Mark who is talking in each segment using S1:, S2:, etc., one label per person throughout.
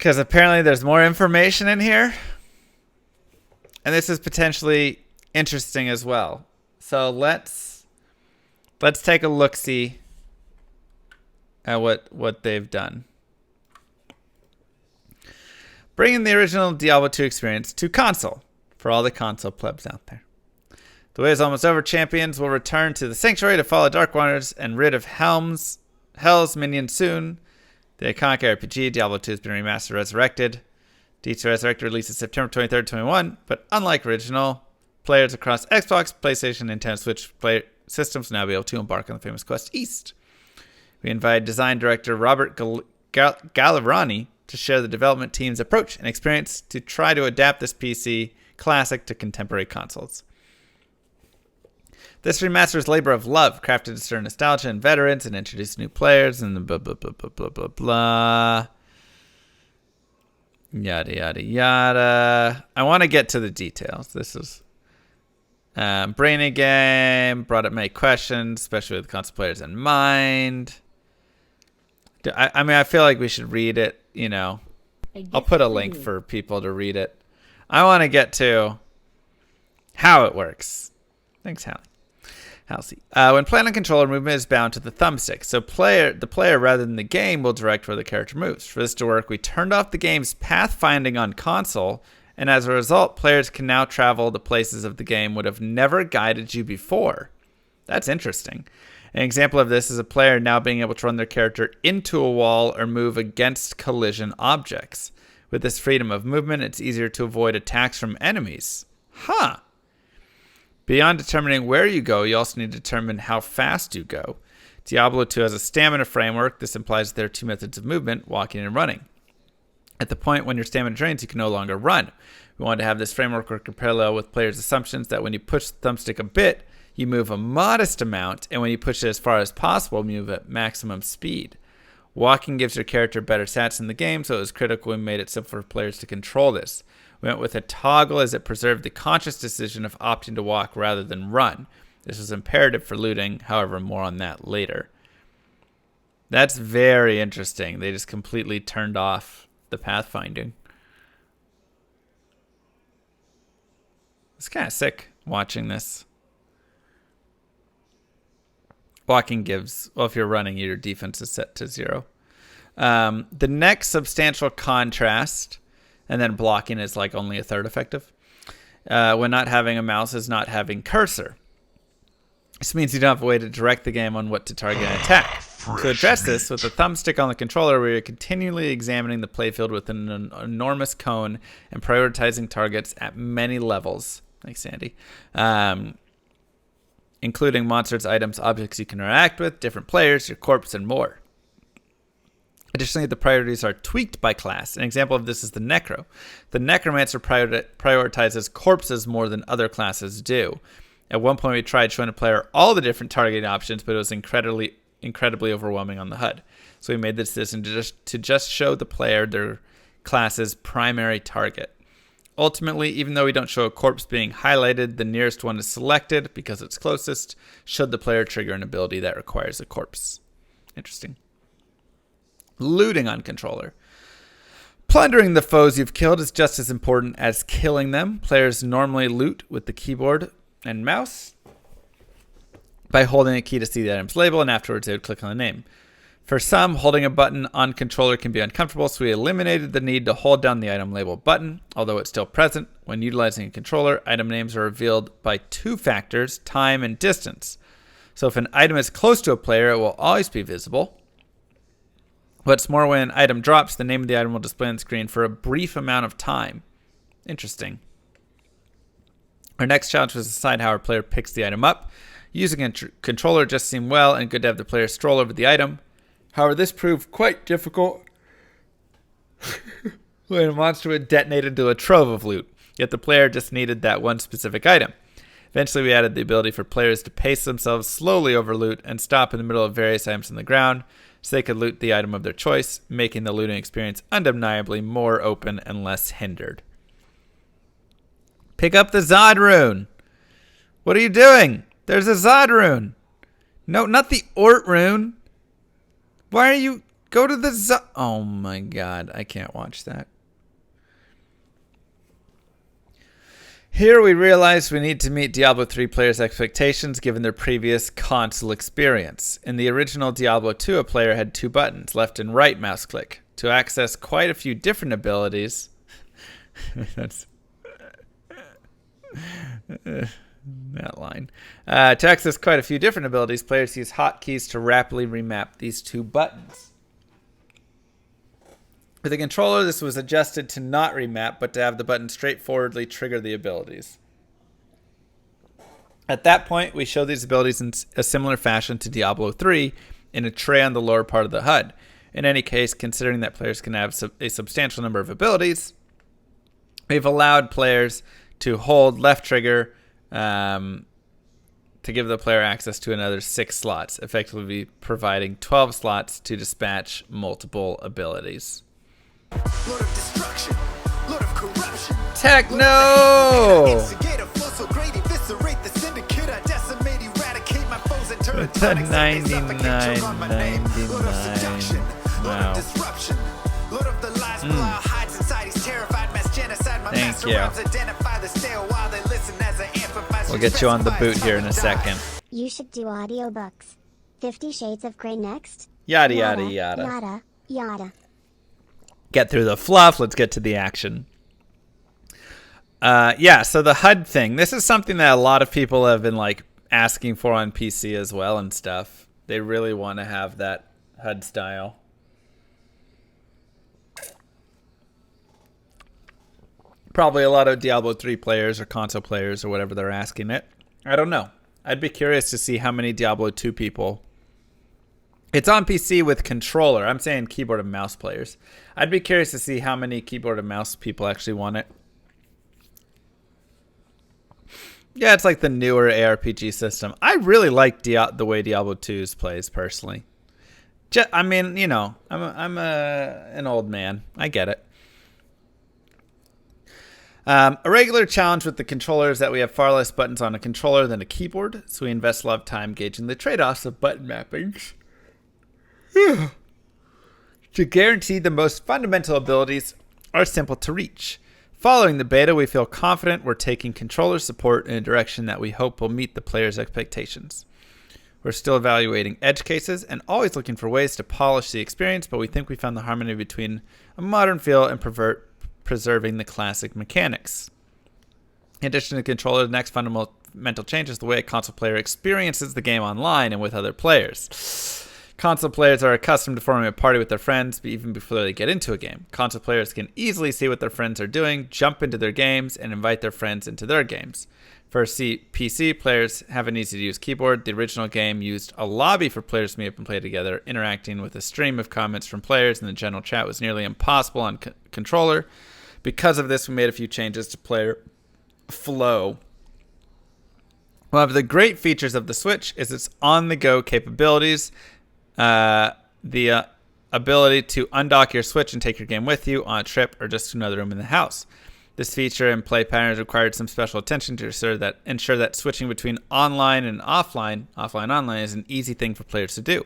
S1: because apparently there's more information in here. And this is potentially interesting as well. So let's take a look-see at what they've done. Bringing the original Diablo 2 experience to console for all the console plebs out there. The way is almost over. Champions will return to the Sanctuary to follow Dark Waters and rid of Hell's minions soon. The iconic RPG Diablo 2 has been remastered, Resurrected. D2 Resurrected releases September 23rd, 2021, but unlike original, players across Xbox, PlayStation, and Nintendo Switch systems will now be able to embark on the famous quest East. We invite design director Robert Gallerani to share the development team's approach and experience to try to adapt this PC classic to contemporary consoles. This remaster's labor of love, crafted to stir nostalgia in veterans and introduce new players and blah, blah, blah, blah, blah, blah, blah. Yada, yada, yada. I want to get to the details. This is brainy game, brought up many questions, especially with console players in mind. I mean, I feel like we should read it, you know. I'll put a link for people to read it. I want to get to how it works. Thanks, Halsey. When playing on controller, movement is bound to the thumbstick. So the player, rather than the game, will direct where the character moves. For this to work, we turned off the game's pathfinding on console, and as a result, players can now travel to places of the game would have never guided you before. That's interesting. An example of this is a player now being able to run their character into a wall or move against collision objects. With this freedom of movement, it's easier to avoid attacks from enemies. Huh. Beyond determining where you go, you also need to determine how fast you go. Diablo 2 has a stamina framework. This implies there are two methods of movement, walking and running. At the point when your stamina drains, you can no longer run. We want to have this framework work in parallel with players' assumptions that when you push the thumbstick a bit, you move a modest amount, and when you push it as far as possible, you move at maximum speed. Walking gives your character better stats in the game, so it was critical we made it simple for players to control this. We went with a toggle as it preserved the conscious decision of opting to walk rather than run. This was imperative for looting, however, more on that later. That's very interesting. They just completely turned off the pathfinding. It's kind of sick watching this. Walking gives, well, if you're running, your defense is set to 0. The next substantial contrast, and then blocking is like only a third effective. When not having a mouse is not having cursor. This means you don't have a way to direct the game on what to target and attack. To address this, with the thumbstick on the controller, we are continually examining the playfield within an enormous cone and prioritizing targets at many levels. Thanks, Sandy. Including monsters, items, objects you can interact with, different players, your corpse, and more. Additionally, the priorities are tweaked by class. An example of this is the Necro. The Necromancer prioritizes corpses more than other classes do. At one point, we tried showing a player all the different targeting options, but it was incredibly overwhelming on the HUD. So we made the decision to just show the player their class's primary target. Ultimately, even though we don't show a corpse being highlighted, the nearest one is selected because it's closest, should the player trigger an ability that requires a corpse. Interesting. Looting on controller. Plundering the foes you've killed is just as important as killing them. Players normally loot with the keyboard and mouse by holding a key to see the item's label, and afterwards they would click on the name. For some, holding a button on controller can be uncomfortable, so we eliminated the need to hold down the item label button, although it's still present. When utilizing a controller, item names are revealed by 2 factors, time and distance. So if an item is close to a player, it will always be visible. What's more, when an item drops, the name of the item will display on the screen for a brief amount of time. Interesting. Our next challenge was to decide how our player picks the item up. Using a controller just seemed well and good to have the player stroll over the item. However, this proved quite difficult when a monster would detonate into a trove of loot, yet the player just needed that one specific item. Eventually, we added the ability for players to pace themselves slowly over loot and stop in the middle of various items on the ground so they could loot the item of their choice, making the looting experience undeniably more open and less hindered. Pick up the Zod rune. What are you doing? There's a Zod rune. No, not the Ort rune. Why are you... Go to the oh my god, I can't watch that. Here we realize we need to meet Diablo 3 players' expectations given their previous console experience. In the original Diablo 2, a player had 2 buttons, left and right mouse click, to access quite a few different abilities. That's that line. To access quite a few different abilities, players use hotkeys to rapidly remap these 2 buttons. With the controller, this was adjusted to not remap, but to have the button straightforwardly trigger the abilities. At that point, we show these abilities in a similar fashion to Diablo 3 in a tray on the lower part of the HUD. In any case, considering that players can have a substantial number of abilities, we've allowed players to hold left trigger to give the player access to another 6 slots, effectively providing 12 slots to dispatch multiple abilities.
S2: Lord of destruction, Lord of corruption.
S1: Techno! It's a 99.99. Wow. Thank you. We'll get you on the boot here in a second.
S3: You should do audiobooks. 50 Shades of Grey next.
S1: Yada, yada, yada.
S3: Yada, yada.
S1: Get through the fluff. Let's get to the action. Yeah, so the HUD thing. This is something that a lot of people have been like asking for on PC as well and stuff. They really want to have that HUD style. Probably a lot of Diablo 3 players or console players or whatever they're asking it. I don't know. I'd be curious to see how many Diablo 2 people. It's on PC with controller. I'm saying keyboard and mouse players. I'd be curious to see how many keyboard and mouse people actually want it. Yeah, it's like the newer ARPG system. I really like the way Diablo 2's plays personally. I mean, you know, I'm an old man. I get it. A regular challenge with the controller is that we have far less buttons on a controller than a keyboard, so we invest a lot of time gauging the trade-offs of button mappings. To guarantee the most fundamental abilities are simple to reach. Following the beta, we feel confident we're taking controller support in a direction that we hope will meet the player's expectations. We're still evaluating edge cases and always looking for ways to polish the experience, but we think we found the harmony between a modern feel and preserving the classic mechanics. In addition to the controller, the next fundamental change is the way a console player experiences the game online and with other players. Console players are accustomed to forming a party with their friends even before they get into a game. Console players can easily see what their friends are doing, jump into their games, and invite their friends into their games. For PC, players have an easy-to-use keyboard. The original game used a lobby for players to meet up and play together. Interacting with a stream of comments from players in the general chat was nearly impossible on controller. Because of this, we made a few changes to player flow. One of the great features of the Switch is its on-the-go capabilities. The ability to undock your Switch and take your game with you on a trip or just to another room in the house. This feature and play patterns required some special attention to ensure that switching between online and offline is an easy thing for players to do.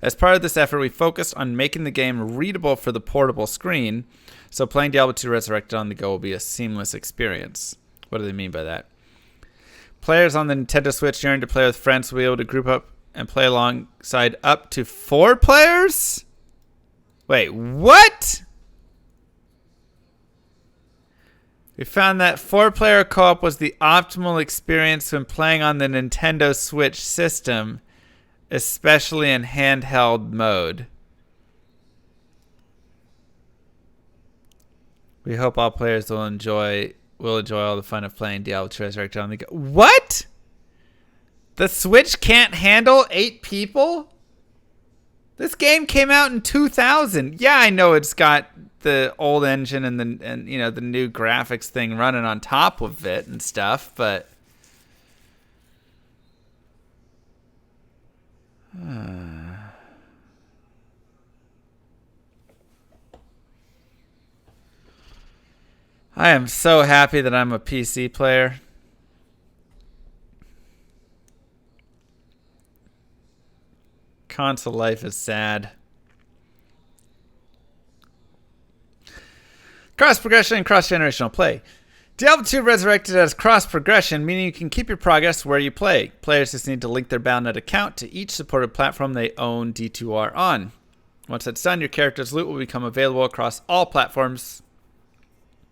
S1: As part of this effort, we focused on making the game readable for the portable screen, so playing Diablo 2 Resurrected on the go will be a seamless experience. What do they mean by that? Players on the Nintendo Switch yearning to play with friends will be able to group up and play alongside up to 4 players? Wait, what? We found that 4-player co-op was the optimal experience when playing on the Nintendo Switch system, especially in handheld mode. We hope all players will enjoy all the fun of playing Diablo 2 Resurrected on the go. What? The Switch can't handle 8 people? This game came out in 2000. Yeah, I know it's got the old engine and the new graphics thing running on top of it and stuff, but I am so happy that I'm a PC player. Console life is sad. Cross progression and cross generational play. Diablo 2 Resurrected has cross progression, meaning you can keep your progress where you play. Players just need to link their Battle.net account to each supported platform they own D2R on. Once that's done, your character's loot will become available across all platforms,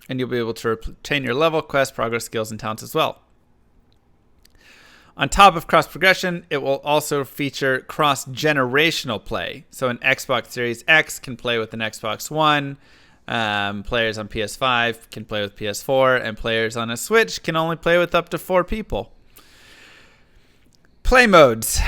S1: and you'll be able to retain your level, quest, progress, skills, and talents as well. On top of cross progression, it will also feature cross generational play. So an Xbox Series X can play with an Xbox One. Players on PS5 can play with PS4, and players on a Switch can only play with up to 4 people. Play modes.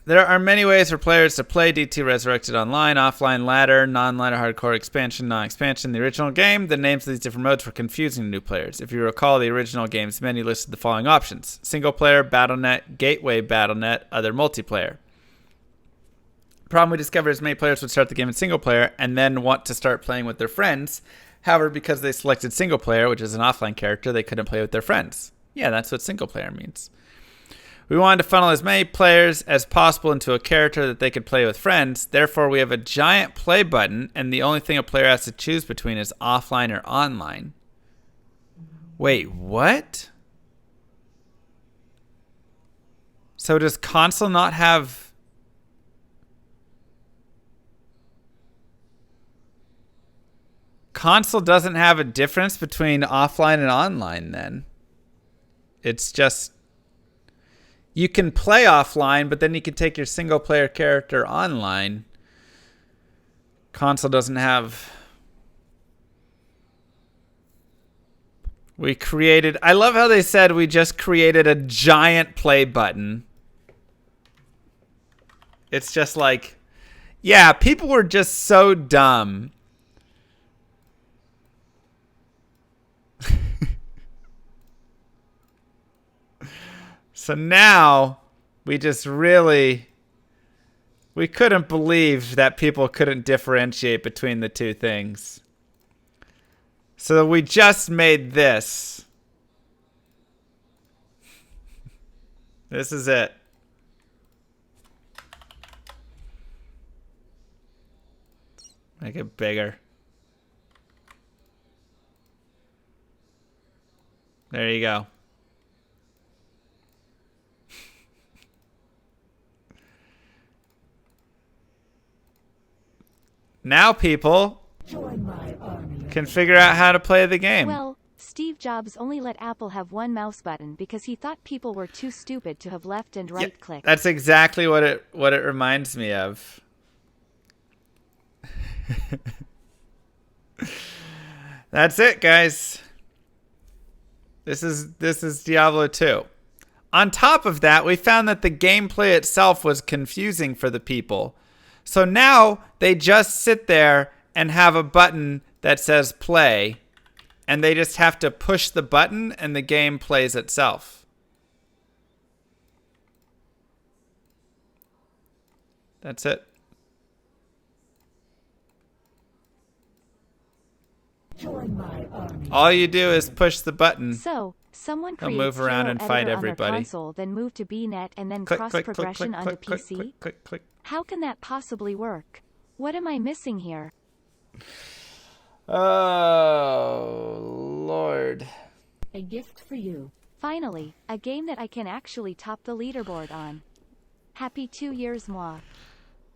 S1: There are many ways for players to play D2 Resurrected online: offline, ladder, non-ladder, hardcore, expansion, non-expansion. The original game, the names of these different modes were confusing to new players. If you recall, the original game's menu listed the following options: single player, Battle.net, gateway Battle.net, other multiplayer. The problem we discovered is many players would start the game in single player and then want to start playing with their friends. However, because they selected single player, which is an offline character, they couldn't play with their friends. Yeah, that's what single player means. We wanted to funnel as many players as possible into a character that they could play with friends. Therefore, we have a giant play button, and the only thing a player has to choose between is offline or online. Wait, what? So does console not have... Console doesn't have a difference between offline and online then? It's just... You can play offline, but then you can take your single player character online. Console doesn't have... We created... I love how they said we just created a giant play button. It's just like... Yeah, people were just so dumb. So now we just really... We couldn't believe that people couldn't differentiate between the two things. So we just made this. This is it. Make it bigger. There you go. Now people can figure out how to play the game.
S4: Well, Steve Jobs only let Apple have one mouse button because he thought people were too stupid to have left and right click.
S1: That's exactly what it reminds me of. That's it, guys. This is Diablo 2. On top of that, we found that the gameplay itself was confusing for the people. So now they just sit there and have a button that says play, and they just have to push the button and the game plays itself. That's it. All you do is push the button.
S4: So, someone
S1: He'll
S4: creates
S1: move around and fight everybody.
S4: On their console, then move to BNet and then
S1: Click,
S4: cross
S1: click, click,
S4: progression
S1: click,
S4: onto
S1: click,
S4: PC?
S1: click, click, click.
S4: How can that possibly work? What am I missing here?
S1: Oh, Lord.
S5: A gift for you.
S4: Finally, a game that I can actually top the leaderboard on. Happy 2 years, moi.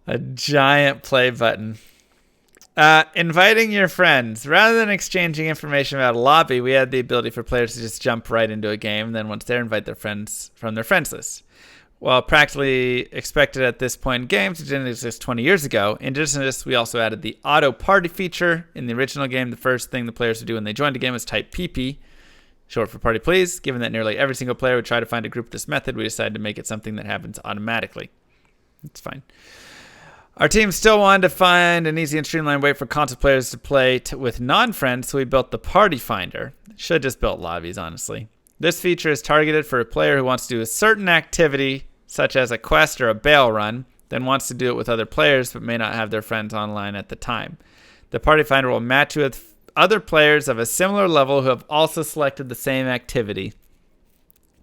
S1: A giant play button. Inviting your friends. Rather than exchanging information about a lobby, we had the ability for players to just jump right into a game, and then once there, invite their friends from their friends list. While practically expected at this point in games, it didn't exist 20 years ago. In addition to this, we also added the auto party feature. In the original game, the first thing the players would do when they joined a game was type PP, short for party please. Given that nearly every single player would try to find a group with this method, we decided to make it something that happens automatically. It's fine. Our team still wanted to find an easy and streamlined way for console players to play with non-friends, so we built the Party Finder. Should have just built lobbies, honestly. This feature is targeted for a player who wants to do a certain activity, such as a quest or a bail run, then wants to do it with other players but may not have their friends online at the time. The Party Finder will match you with other players of a similar level who have also selected the same activity.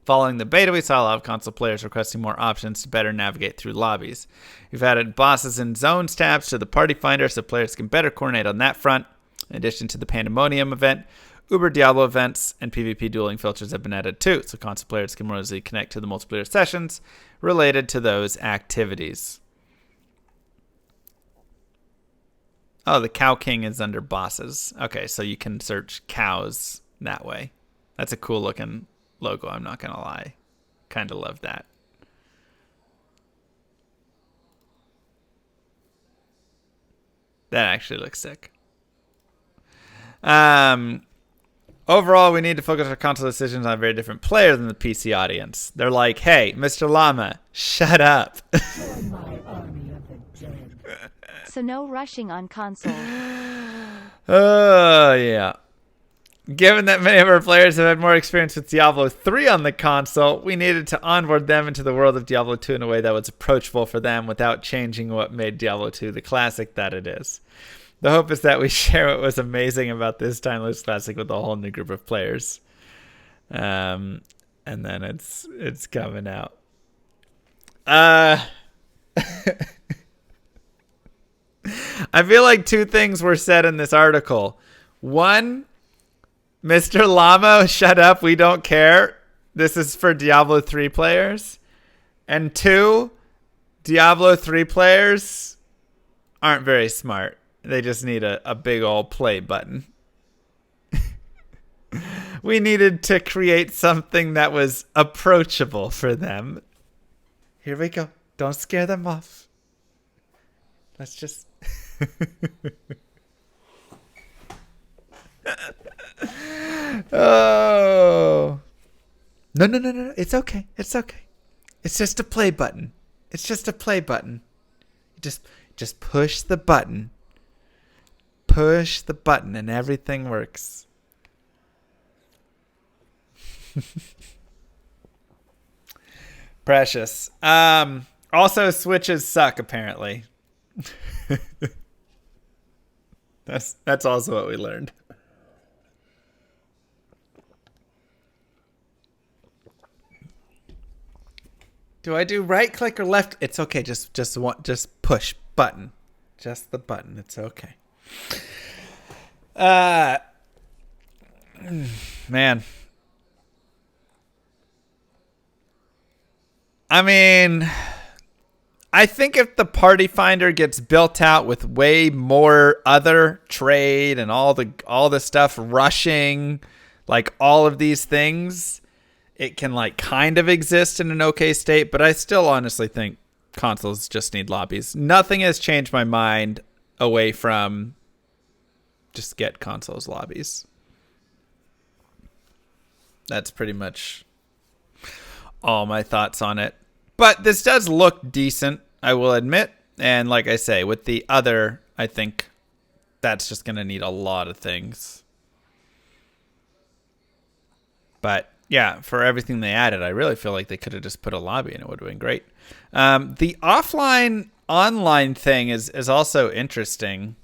S1: Following the beta, we saw a lot of console players requesting more options to better navigate through lobbies. We've added bosses and zones tabs to the Party Finder so players can better coordinate on that front. In addition to the Pandemonium event, Uber Diablo events and PvP dueling filters have been added too, so console players can more easily connect to the multiplayer sessions related to those activities. Oh, the Cow King is under bosses. Okay, so you can search cows that way. That's a cool looking logo, I'm not going to lie. Kind of love that. That actually looks sick. Overall, we need to focus our console decisions on a very different player than the PC audience. They're like, hey, Mr. Llama, shut up.
S4: So no rushing on console.
S1: Oh, yeah. Given that many of our players have had more experience with Diablo 3 on the console, we needed to onboard them into the world of Diablo 2 in a way that was approachable for them without changing what made Diablo 2 the classic that it is. The hope is that we share what was amazing about this timeless classic with a whole new group of players. And then it's coming out. I feel like two things were said in this article. One, Mr. Llama, shut up, we don't care. This is for Diablo 3 players. And two, Diablo 3 players aren't very smart. They just need a big old play button. We needed to create something that was approachable for them. Here we go. Don't scare them off. Let's just... Oh. No. It's okay. It's okay. It's just a play button. It's just a play button. Just push the button. Push the button and everything works. Precious. Also, Switches suck, apparently. That's also what we learned. Do I do right click or left? It's okay. Just push button. Just the button. It's okay. Man. I mean, I think if the Party Finder gets built out with way more other trade and all the stuff rushing, like all of these things, it can like kind of exist in an okay state, but I still honestly think consoles just need lobbies. Nothing has changed my mind away from just get consoles lobbies. That's pretty much all my thoughts on it. But this does look decent, I will admit. And like I say, with the other, I think that's just going to need a lot of things. But yeah, for everything they added, I really feel like they could have just put a lobby and it would have been great. The offline online thing is also interesting.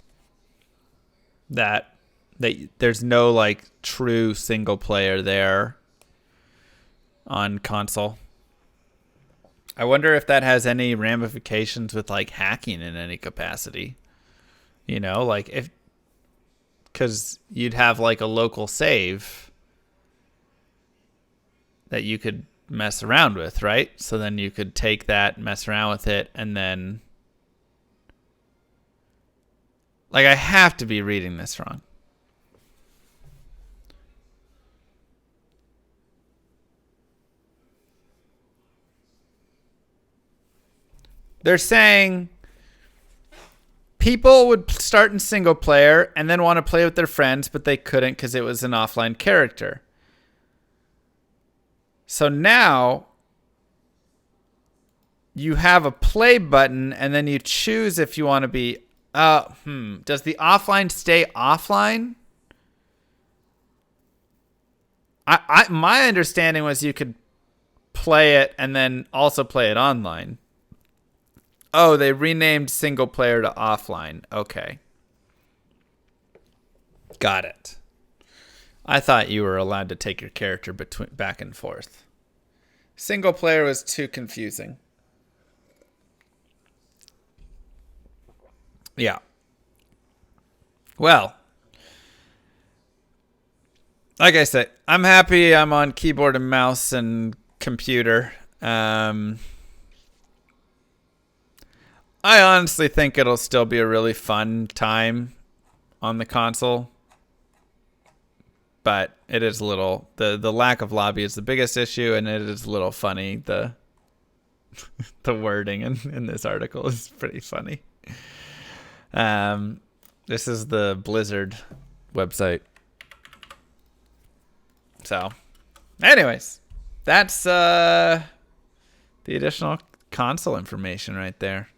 S1: That there's no like true single player there on console. I wonder if that has any ramifications with like hacking in any capacity. You know, like if, because you'd have like a local save that you could mess around with, right? So then you could take that, mess around with it, and then, like, I have to be reading this wrong. They're saying people would start in single player and then want to play with their friends, but they couldn't because it was an offline character. So now you have a play button and then you choose if you want to be, does the offline stay offline? My understanding was you could play it and then also play it online. Oh, they renamed single player to offline. Okay. Got it. I thought you were allowed to take your character back and forth. Single player was too confusing. Yeah. Well, like I say, I'm happy I'm on keyboard and mouse and computer. I honestly think it'll still be a really fun time on the console. But it is a little the lack of lobby is the biggest issue, and it is a little funny. The wording in this article is pretty funny. This is the Blizzard website. So, anyways, that's the additional console information right there.